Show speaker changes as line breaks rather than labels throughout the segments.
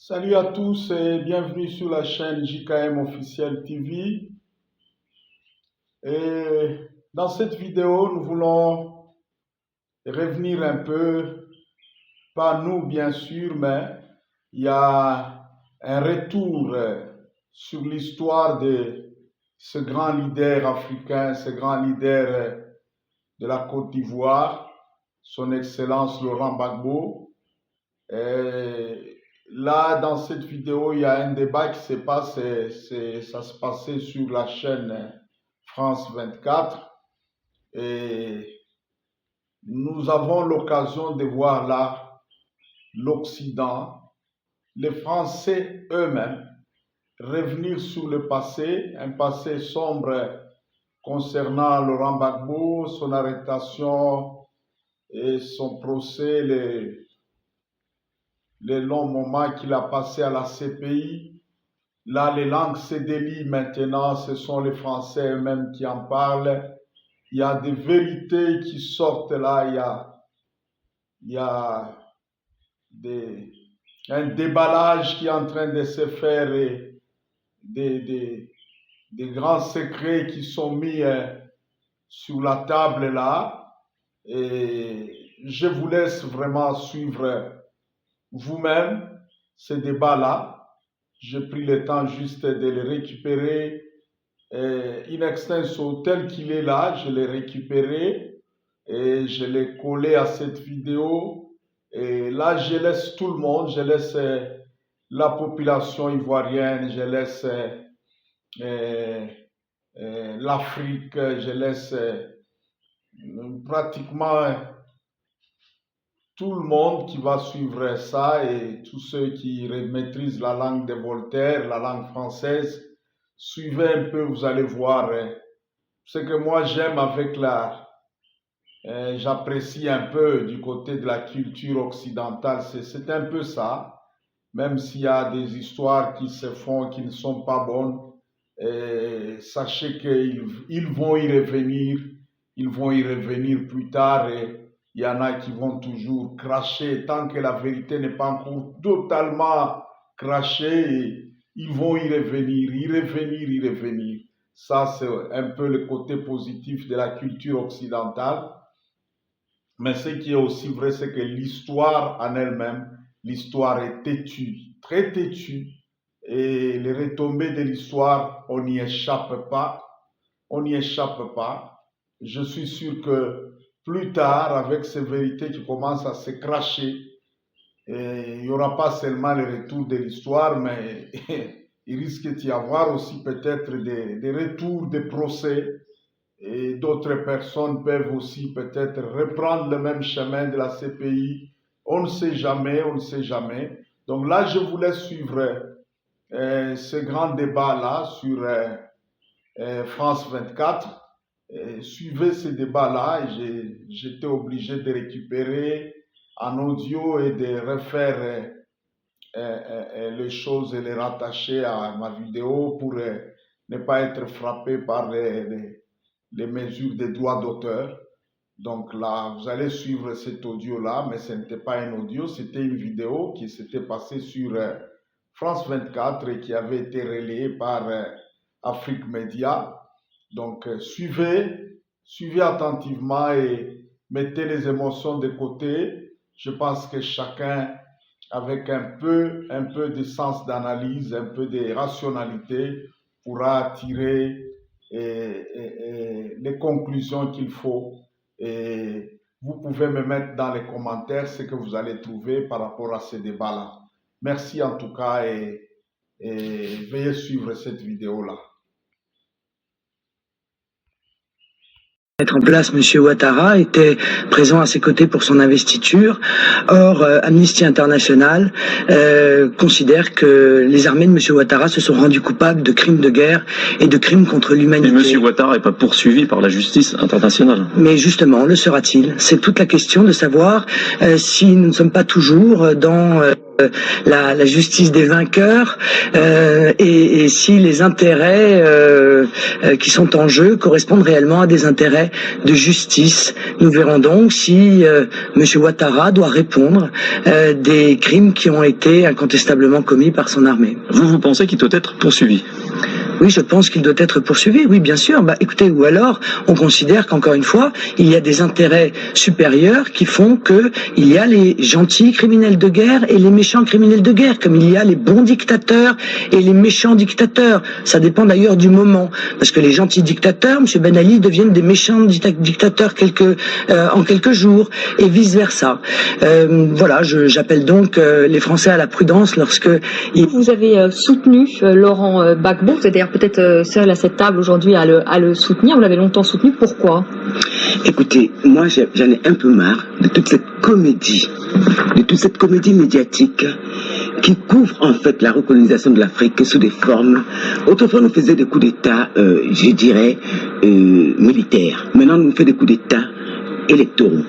Salut à tous et bienvenue sur la chaîne JKM Officiel TV. Et dans cette vidéo, nous voulons revenir un peu, pas nous bien sûr, mais il y a un retour sur l'histoire de ce grand leader africain, ce grand leader de la Côte d'Ivoire, son Excellence Laurent Gbagbo. Et là, dans cette vidéo, il y a un débat qui se passe, ça se passait sur la chaîne France 24 et nous avons l'occasion de voir là l'Occident, les Français eux-mêmes revenir sur le passé, un passé sombre concernant Laurent Gbagbo, son arrestation et son procès, les longs moments qu'il a passés à la CPI. Là, les langues se délient maintenant, ce sont les Français eux-mêmes qui en parlent. Il y a des vérités qui sortent là, il y a un déballage qui est en train de se faire et des grands secrets qui sont mis sur la table là. Et je vous laisse vraiment suivre vous-même ces débats-là. J'ai pris le temps juste de les récupérer in extenso tel qu'il est là. Je l'ai récupéré et je l'ai collé à cette vidéo. Et là, je laisse tout le monde, je laisse la population ivoirienne, je laisse l'Afrique, je laisse pratiquement tout le monde qui va suivre ça et tous ceux qui maîtrisent la langue de Voltaire, la langue française, suivez un peu, vous allez voir. Ce que moi j'aime avec j'apprécie un peu du côté de la culture occidentale, c'est un peu ça, même s'il y a des histoires qui se font, qui ne sont pas bonnes, sachez qu'ils vont y revenir, plus tard et il y en a qui vont toujours cracher tant que la vérité n'est pas encore totalement crachée. Ils vont y revenir. Ça, c'est un peu le côté positif de la culture occidentale. Mais ce qui est aussi vrai, c'est que l'histoire en elle-même, l'histoire est têtue, très têtue. Et les retombées de l'histoire, on n'y échappe pas. Je suis sûr que plus tard, avec ces vérités qui commencent à se cracher, il n'y aura pas seulement le retour de l'histoire, mais il risque d'y avoir aussi peut-être des retours de procès et d'autres personnes peuvent aussi peut-être reprendre le même chemin de la CPI. On ne sait jamais. Donc là, je vous laisse suivre ce grand débat-là sur France 24. Suivez ces débats-là et j'étais obligé de récupérer en audio et de refaire les choses et les rattacher à ma vidéo pour ne pas être frappé par les mesures des droits d'auteur. Donc là, vous allez suivre cet audio-là, mais ce n'était pas un audio, c'était une vidéo qui s'était passée sur France 24 et qui avait été relayée par Afrique Média. Donc, suivez attentivement et mettez les émotions de côté. Je pense que chacun, avec un peu de sens d'analyse, un peu de rationalité, pourra tirer les conclusions qu'il faut. Et vous pouvez me mettre dans les commentaires ce que vous allez trouver par rapport à ce débat-là. Merci en tout cas et veuillez suivre cette vidéo-là.
Mettre en place, M. Ouattara était présent à ses côtés pour son investiture. Or, Amnesty International considère que les armées de M. Ouattara se sont rendues coupables de crimes de guerre et de crimes contre l'humanité.
Mais M. Ouattara n'est pas poursuivi par la justice internationale.
Mais justement, le sera-t-il? C'est toute la question de savoir si nous ne sommes pas toujours dans la justice des vainqueurs et si les intérêts qui sont en jeu correspondent réellement à des intérêts de justice. Nous verrons donc si M. Ouattara doit répondre des crimes qui ont été incontestablement commis par son armée.
Vous pensez qu'il doit être poursuivi?
Oui, je pense qu'il doit être poursuivi, oui, bien sûr. Écoutez, ou alors, on considère qu'encore une fois, il y a des intérêts supérieurs qui font que il y a les gentils criminels de guerre et les méchants criminels de guerre, comme il y a les bons dictateurs et les méchants dictateurs. Ça dépend d'ailleurs du moment, parce que les gentils dictateurs, M. Ben Ali, deviennent des méchants dictateurs en quelques jours, et vice-versa. Voilà, j'appelle donc les Français à la prudence lorsque...
Vous avez soutenu Laurent Gbagbo, c'est-à-dire peut-être seul à cette table aujourd'hui à le soutenir. Vous l'avez longtemps soutenu. Pourquoi?
Écoutez, moi j'en ai un peu marre de toute cette comédie médiatique qui couvre en fait la recolonisation de l'Afrique sous des formes. Autrefois, nous faisions des coups d'État, je dirais, militaires. Maintenant, on nous fait des coups d'État électoraux.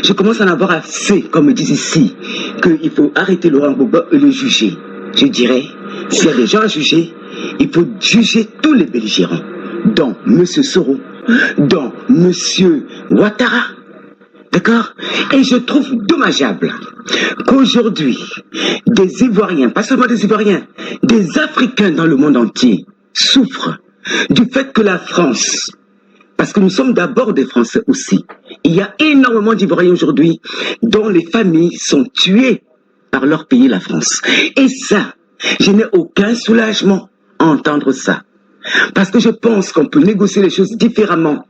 Je commence à en avoir assez, comme ils disent ici, qu'il faut arrêter Laurent Gbagbo et le juger. Je dirais, s'il y a des gens à juger, il faut juger tous les belligérants, dont M. Soro, dont M. Ouattara. D'accord? Et je trouve dommageable qu'aujourd'hui, des Ivoiriens, pas seulement des Ivoiriens, des Africains dans le monde entier souffrent du fait que la France, parce que nous sommes d'abord des Français aussi, il y a énormément d'Ivoiriens aujourd'hui dont les familles sont tuées par leur pays, la France. Et ça, je n'ai aucun soulagement à entendre ça. Parce que je pense qu'on peut négocier les choses différemment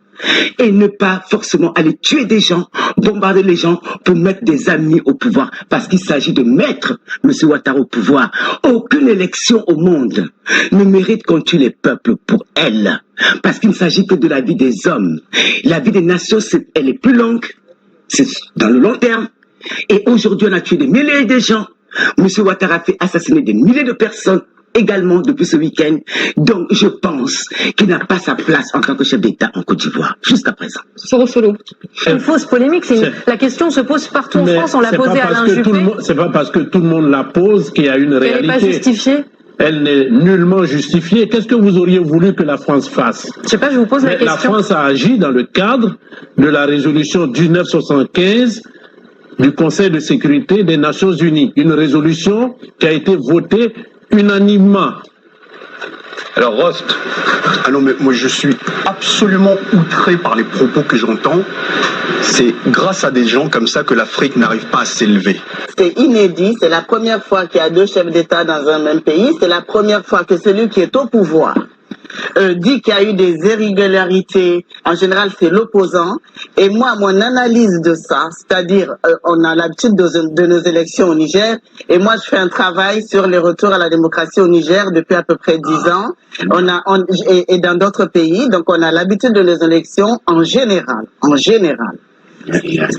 et ne pas forcément aller tuer des gens, bombarder les gens pour mettre des amis au pouvoir. Parce qu'il s'agit de mettre M. Ouattara au pouvoir. Aucune élection au monde ne mérite qu'on tue les peuples pour elle. Parce qu'il ne s'agit que de la vie des hommes. La vie des nations, elle est plus longue. C'est dans le long terme. Et aujourd'hui, on a tué des milliers de gens. M. Ouattara a fait assassiner des milliers de personnes également depuis ce week-end. Donc, je pense qu'il n'a pas sa place en tant que chef d'État en Côte d'Ivoire, jusqu'à présent.
Soro Solo. Une fausse polémique. La question se pose partout en France. On l'a posée à Alain Juppé.
C'est pas parce que tout le monde la pose qu'il y a une réalité.
Elle n'est pas justifiée.
Elle n'est nullement justifiée. Qu'est-ce que vous auriez voulu que la France fasse?
Je sais pas, je vous pose la question.
La France a agi dans le cadre de la résolution 1975 du Conseil de sécurité des Nations Unies. Une résolution qui a été votée unanimement.
Alors Rost, ah non mais moi je suis absolument outré par les propos que j'entends. C'est grâce à des gens comme ça que l'Afrique n'arrive pas à s'élever.
C'est inédit, c'est la première fois qu'il y a deux chefs d'État dans un même pays, c'est la première fois que celui qui est au pouvoir dit qu'il y a eu des irrégularités. En général, c'est l'opposant. Et moi, mon analyse de ça, c'est-à-dire, on a l'habitude de nos élections au Niger, et moi, je fais un travail sur les retours à la démocratie au Niger depuis à peu près 10 ans. Et dans d'autres pays, donc on a l'habitude de nos élections en général.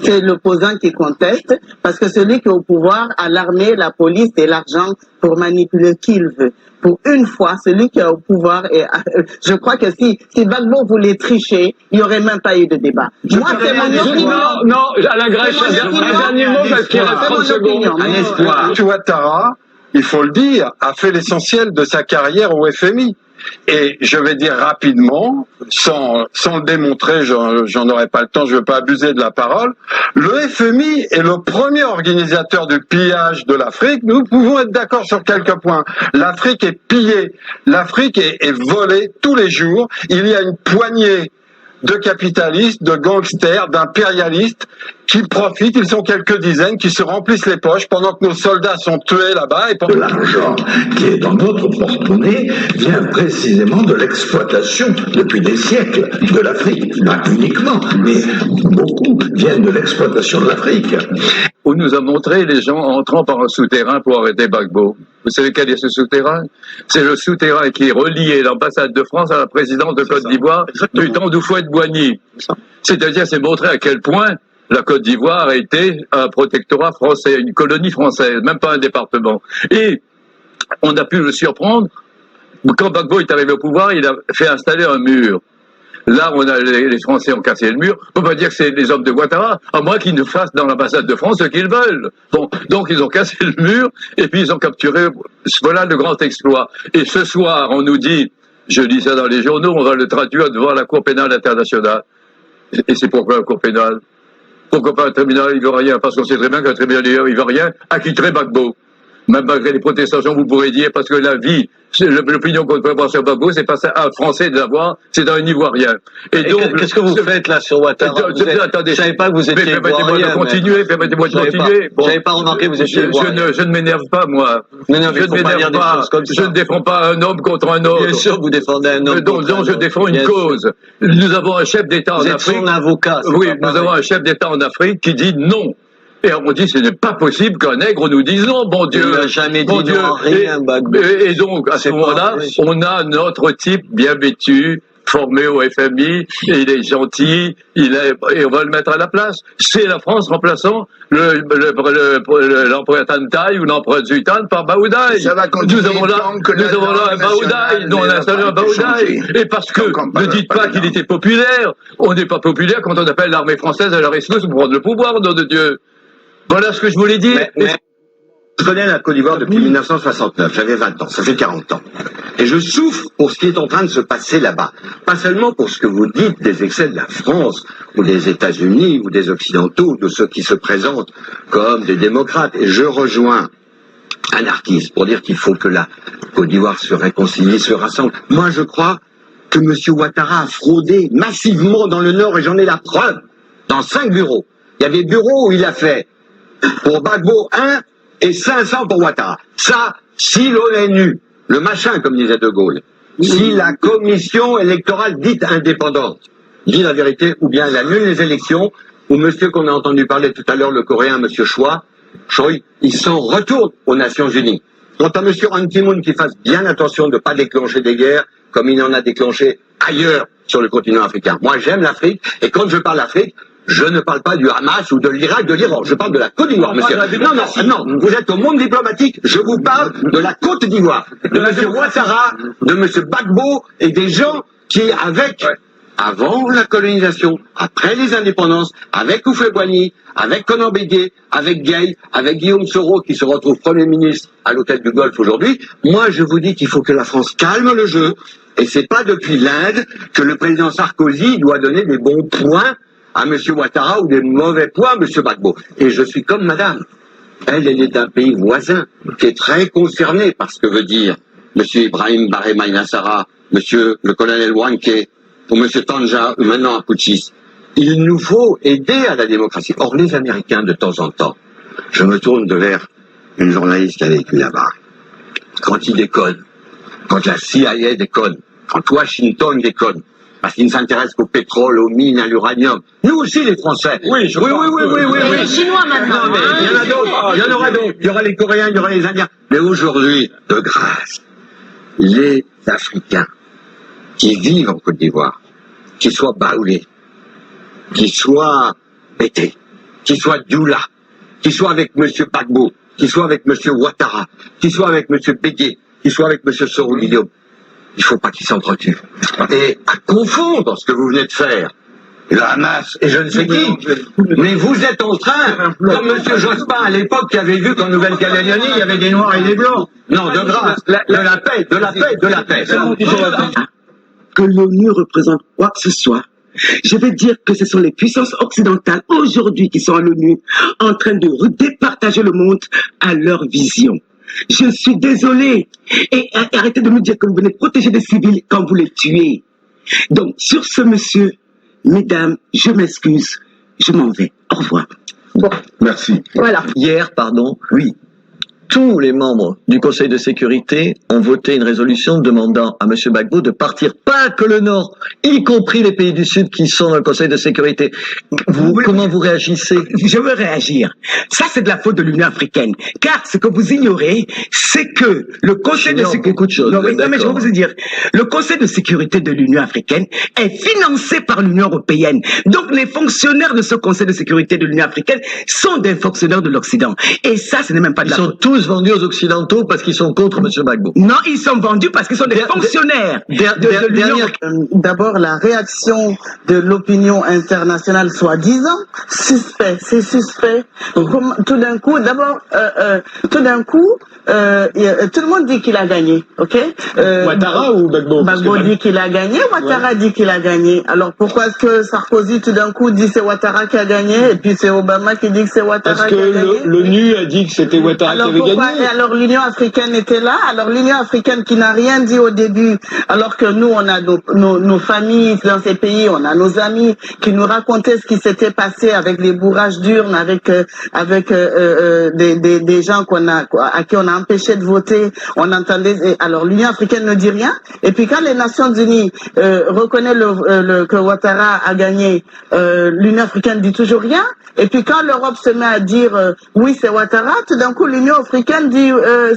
C'est l'opposant qui conteste, parce que celui qui est au pouvoir a l'armée, la police et l'argent pour manipuler qui il veut. Pour une fois, celui qui est au pouvoir, je crois que si Gbagbo voulait tricher, il n'y aurait même pas eu de débat. Moi, c'est mon opinion.
Non, Alain Grèche, un dernier mot parce qu'il reste 30 secondes.
Un espoir. Ouattara, il faut le dire, a fait l'essentiel de sa carrière au FMI. Et je vais dire rapidement, sans le démontrer, j'en aurai pas le temps, je ne veux pas abuser de la parole, le FMI est le premier organisateur du pillage de l'Afrique. Nous pouvons être d'accord sur quelques points. L'Afrique est pillée, l'Afrique est volée tous les jours. Il y a une poignée de capitalistes, de gangsters, d'impérialistes qui profitent, ils sont quelques dizaines, qui se remplissent les poches pendant que nos soldats sont tués là-bas. Et pendant...
L'argent qui est dans notre porte-monnaie vient précisément de l'exploitation depuis des siècles de l'Afrique. Pas uniquement, mais beaucoup viennent de l'exploitation de l'Afrique.
On nous a montré les gens entrant par un souterrain pour arrêter Gbagbo. Vous savez quel est ce souterrain? C'est le souterrain qui reliait l'ambassade de France à la présidence de Côte d'Ivoire du temps d'Houphouët-Boigny. C'est-à-dire, c'est montrer à quel point la Côte d'Ivoire a été un protectorat français, une colonie française, même pas un département. Et on a pu le surprendre. Quand Gbagbo est arrivé au pouvoir, il a fait installer un mur. Là, les Français ont cassé le mur. On peut pas dire que c'est les hommes de Ouattara, à moins qu'ils ne fassent dans l'ambassade de France ce qu'ils veulent. Bon, donc ils ont cassé le mur et puis ils ont capturé. Voilà le grand exploit. Et ce soir, on nous dit, je lis ça dans les journaux, on va le traduire devant la Cour pénale internationale. Et c'est pourquoi la Cour pénale? Pourquoi pas un tribunal ivoirien? Parce qu'on sait très bien qu'un tribunal ivoirien acquitterait Gbagbo. Même malgré les protestations, vous pourrez dire, parce que la vie, l'opinion qu'on peut avoir sur Gbagbo, c'est pas un Français de l'avoir, c'est un Ivoirien.
Et donc, qu'est-ce que vous faites là sur Ouattara?
Attendez,
je savais pas que vous étiez
permettez-moi de continuer.
Bon, j'avais pas remarqué que vous étiez Ivoirien.
Je ne m'énerve pas, moi.
Je ne
défends pas un homme contre un autre.
Bien sûr, vous défendez un homme.
Donc, je défends une cause. Nous avons un chef d'État en Afrique.
Vous êtes son avocat.
Oui, nous avons un chef d'État en Afrique qui dit non. Et on dit, ce n'est pas possible qu'un nègre nous dise non, bon Dieu.
Il n'a jamais dit non, rien, Gbagbo.
Et donc, à ce moment-là, on a notre type bien vêtu, formé au FMI, et il est gentil, et on va le mettre à la place. C'est la France remplaçant l'empereur Tantaï ou l'empereur Zutan par Baoudaï. Nous avons là un Baoudaï, nous on a installé un Baoudaï. Et parce que, ne dites pas qu'il était populaire, on n'est pas populaire quand on appelle l'armée française à la rescousse pour prendre le pouvoir, nom de Dieu. Voilà ce que je voulais dire.
Je connais la Côte d'Ivoire depuis 1969, j'avais 20 ans, ça fait 40 ans. Et je souffre pour ce qui est en train de se passer là-bas. Pas seulement pour ce que vous dites des excès de la France, ou des États-Unis, ou des Occidentaux, de ceux qui se présentent comme des démocrates. Et je rejoins un artiste pour dire qu'il faut que la Côte d'Ivoire se réconcilie, se rassemble. Moi, je crois que M. Ouattara a fraudé massivement dans le Nord, et j'en ai la preuve, dans 5 bureaux. Il y a des bureaux où il a fait pour Gbagbo 1 et 500 pour Ouattara. Ça, si l'ONU, le machin comme disait De Gaulle, si la commission électorale dite indépendante dit la vérité, ou bien elle annule les élections, ou monsieur qu'on a entendu parler tout à l'heure, le coréen, monsieur Choi, il s'en retourne aux Nations Unies. Quant à monsieur Han Ki-moon qui fasse bien attention de ne pas déclencher des guerres comme il en a déclenché ailleurs sur le continent africain. Moi j'aime l'Afrique, et quand je parle d'Afrique, je ne parle pas du Hamas ou de l'Irak, de l'Iran. Je parle de la Côte d'Ivoire, monsieur. Non, vous êtes au monde diplomatique. Je vous parle de la Côte d'Ivoire, de monsieur Ouattara, de monsieur Gbagbo et des gens qui, avant la colonisation, après les indépendances, avec Houphouët-Boigny, avec Conan Bédié, avec Gay, avec Guillaume Soro, qui se retrouve Premier ministre à l'hôtel du Golfe aujourd'hui, moi je vous dis qu'il faut que la France calme le jeu. Et c'est pas depuis l'Inde que le président Sarkozy doit donner des bons points à M. Ouattara ou des mauvais points à M. Gbagbo. Et je suis comme madame. Elle est d'un pays voisin qui est très concerné par ce que veut dire M. Ibrahim Baré Maïnassara, M. le colonel Wanké, ou M. Tanja, ou maintenant Apouchis. Il nous faut aider à la démocratie. Or, les Américains, de temps en temps, je me tourne vers une journaliste qui a vécu là-bas. Quand ils déconnent, quand la CIA déconne, quand Washington déconne, parce qu'ils ne s'intéressent qu'au pétrole, aux mines, à l'uranium. Nous aussi, les Français. Oui.
Les Chinois maintenant.
Non, mais il y en a d'autres. Il y en aura d'autres. Il y aura les Coréens, il y aura les Indiens. Mais aujourd'hui, de grâce, les Africains qui vivent en Côte d'Ivoire, qui soient baoulés, qui soient pétés, qui soient Dioula, qui soient avec M. Gbagbo, qui soient avec M. Ouattara, qui soient avec M. Bédié, qui soient avec M. Soro Guillaume, il ne faut pas qu'ils s'entretuent. Et à confondre ce que vous venez de faire, le Hamas et je ne sais qui, mais vous êtes en train, comme M. Jospin à l'époque qui avait vu qu'en Nouvelle-Calédonie, il y avait des Noirs et des Blancs. Non, de grâce, de la paix, de la paix, de la paix.
Que l'ONU représente quoi que ce soit. Je vais dire que ce sont les puissances occidentales aujourd'hui qui sont à l'ONU en train de départager le monde à leur vision. Je suis désolé. Et arrêtez de me dire que vous venez protéger des civils quand vous les tuez. Donc, sur ce, monsieur, mesdames, je m'excuse. Je m'en vais. Au revoir.
Bon.
Merci.
Voilà.
Hier, oui. Tous les membres du Conseil de sécurité ont voté une résolution demandant à M. Gbagbo de partir, pas que le Nord, y compris les pays du Sud qui sont dans le Conseil de sécurité. Comment vous réagissez?
Je veux réagir. Ça, c'est de la faute de l'Union africaine. Car ce que vous ignorez, c'est que le Conseil de sécurité...
beaucoup de choses.
Non, mais je vais vous dire. Le Conseil de sécurité de l'Union africaine est financé par l'Union européenne. Donc, les fonctionnaires de ce Conseil de sécurité de l'Union africaine sont des fonctionnaires de l'Occident. Et ça, ce n'est même pas de la faute.
Tous tous vendus aux Occidentaux parce qu'ils sont contre M. Gbagbo.
Non, ils sont vendus parce qu'ils sont des fonctionnaires de l'Union.
D'abord, la réaction de l'opinion internationale, soi-disant, suspect, c'est suspect. Tout d'un coup, tout le monde dit qu'il a gagné, ok?
Ouattara ou Gbagbo?
Gbagbo dit qu'il a gagné, Ouattara dit qu'il a gagné. Alors pourquoi est-ce que Sarkozy tout d'un coup dit c'est Ouattara qui a gagné et puis c'est Obama qui dit que c'est Ouattara qui a gagné?
Parce que l'ONU a dit que c'était Ouattara qui avait gagné.
Et alors l'Union africaine était là, alors l'Union africaine qui n'a rien dit au début, alors que nous on a nos familles dans ces pays, on a nos amis qui nous racontaient ce qui s'était passé avec les bourrages d'urnes, avec des gens à qui on a empêché de voter, on entendait, alors l'Union africaine ne dit rien, et puis quand les Nations Unies reconnaissent que Ouattara a gagné, l'Union africaine dit toujours rien, et puis quand l'Europe se met à dire oui c'est Ouattara, tout d'un coup l'Union africaine dit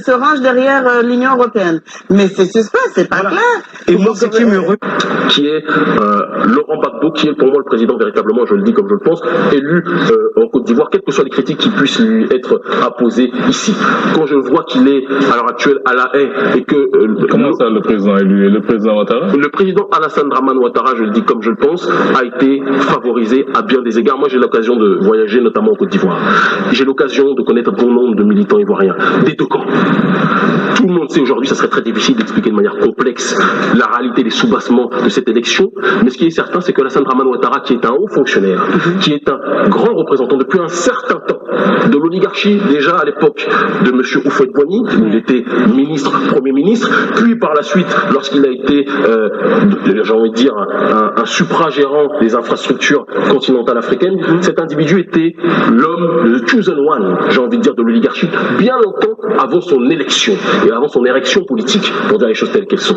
se range derrière l'Union européenne. Mais c'est suspect, c'est pas clair.
Et moi, ce qui me qui est Laurent Gbagbo, qui est pour moi le président véritablement, je le dis comme je le pense, élu en Côte d'Ivoire, quelles que soient les critiques qui puissent lui être apposées ici. Quand je vois qu'il est à l'heure actuelle à La Haye et que...
Comment ça, le président élu? Le président Ouattara?
Le président Alassane Dramane Ouattara, je le dis comme je le pense, a été favorisé à bien des égards. Moi, j'ai l'occasion de voyager notamment en Côte d'Ivoire. J'ai l'occasion de connaître bon nombre de militants ivoiriens, des deux camps. Tout le monde sait aujourd'hui, ça serait très difficile d'expliquer de manière complexe la réalité des soubassements de cette élection, mais ce qui est certain, c'est que Alassane Dramane Ouattara, qui est un haut fonctionnaire, qui est un grand représentant depuis un certain temps de l'oligarchie, déjà à l'époque de M. Houphouët-Boigny, où il était ministre, Premier ministre, puis par la suite, lorsqu'il a été, j'ai envie de dire, un supragérant des infrastructures continentales africaines, cet individu était l'homme, le chosen one, j'ai envie de dire, de l'oligarchie, bien longtemps avant son élection et avant son érection politique, pour dire les choses telles qu'elles sont.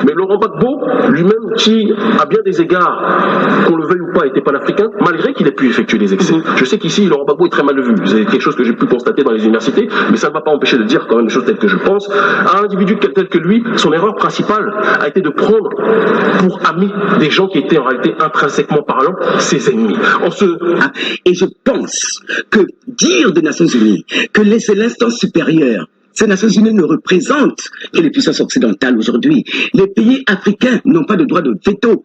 Mais Laurent Gbagbo, lui-même, qui, à bien des égards, qu'on le veuille ou pas, était panafricain, malgré qu'il ait pu effectuer des excès. Je sais qu'ici, Laurent Gbagbo est très mal vu. C'est quelque chose que j'ai pu constater dans les universités, mais ça ne va pas empêcher de dire quand même des choses telles que je pense. À un individu tel que lui, son erreur principale a été de prendre pour amis des gens qui étaient en réalité intrinsèquement parlant ses ennemis.
Et je pense que dire des Nations Unies que c'est l'instance supérieure, ces Nations Unies ne représentent que les puissances occidentales aujourd'hui. Les pays africains n'ont pas de droit de veto.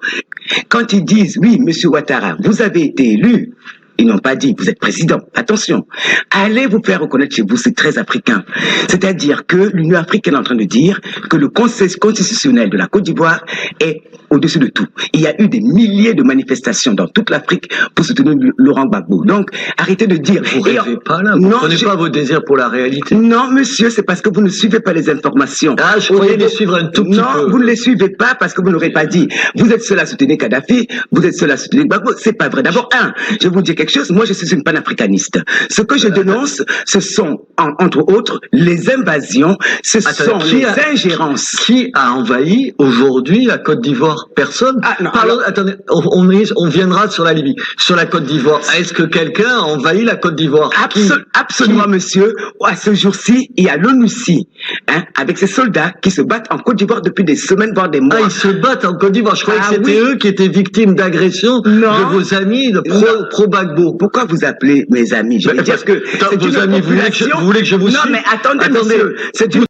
Quand ils disent, oui, monsieur Ouattara, vous avez été élu, ils n'ont pas dit, vous êtes président. Attention, allez vous faire reconnaître chez vous, c'est très africain. C'est-à-dire que l'Union africaine est en train de dire que le Conseil constitutionnel de la Côte d'Ivoire est au-dessus de tout. Il y a eu des milliers de manifestations dans toute l'Afrique pour soutenir Laurent Gbagbo. Donc, arrêtez de dire...
Vous ne rêvez pas là, vous ne prenez pas vos désirs pour la réalité.
Non, monsieur, c'est parce que vous ne suivez pas les informations.
Ah, je croyais les suivre un tout petit peu.
Non, vous ne les suivez pas parce que vous n'aurez pas dit. Vous êtes seul à soutenir Kadhafi, vous êtes seul à soutenir Gbagbo. C'est pas vrai. D'abord, je vais vous dire quelque chose. Moi, je suis une panafricaniste. Ce que je dénonce, ce sont, entre autres, les invasions, ce sont les ingérences.
Qui a envahi aujourd'hui la Côte d'Ivoire? Personne. Attendez, on viendra sur la Libye. Sur la Côte d'Ivoire, est-ce que quelqu'un a envahi la Côte d'Ivoire?
Absolument, monsieur. À ce jour-ci, il y a l'ONUCI, avec ses soldats qui se battent en Côte d'Ivoire depuis des semaines, voire des mois.
Ah, ils se battent en Côte d'Ivoire. Je croyais que c'était eux qui étaient victimes d'agressions de vos amis de pro-Gbagbo.
Pourquoi vous appelez mes amis? Je vais dire que
vos amis, vous voulez que je vous
Non, mais attendez, monsieur. C'est une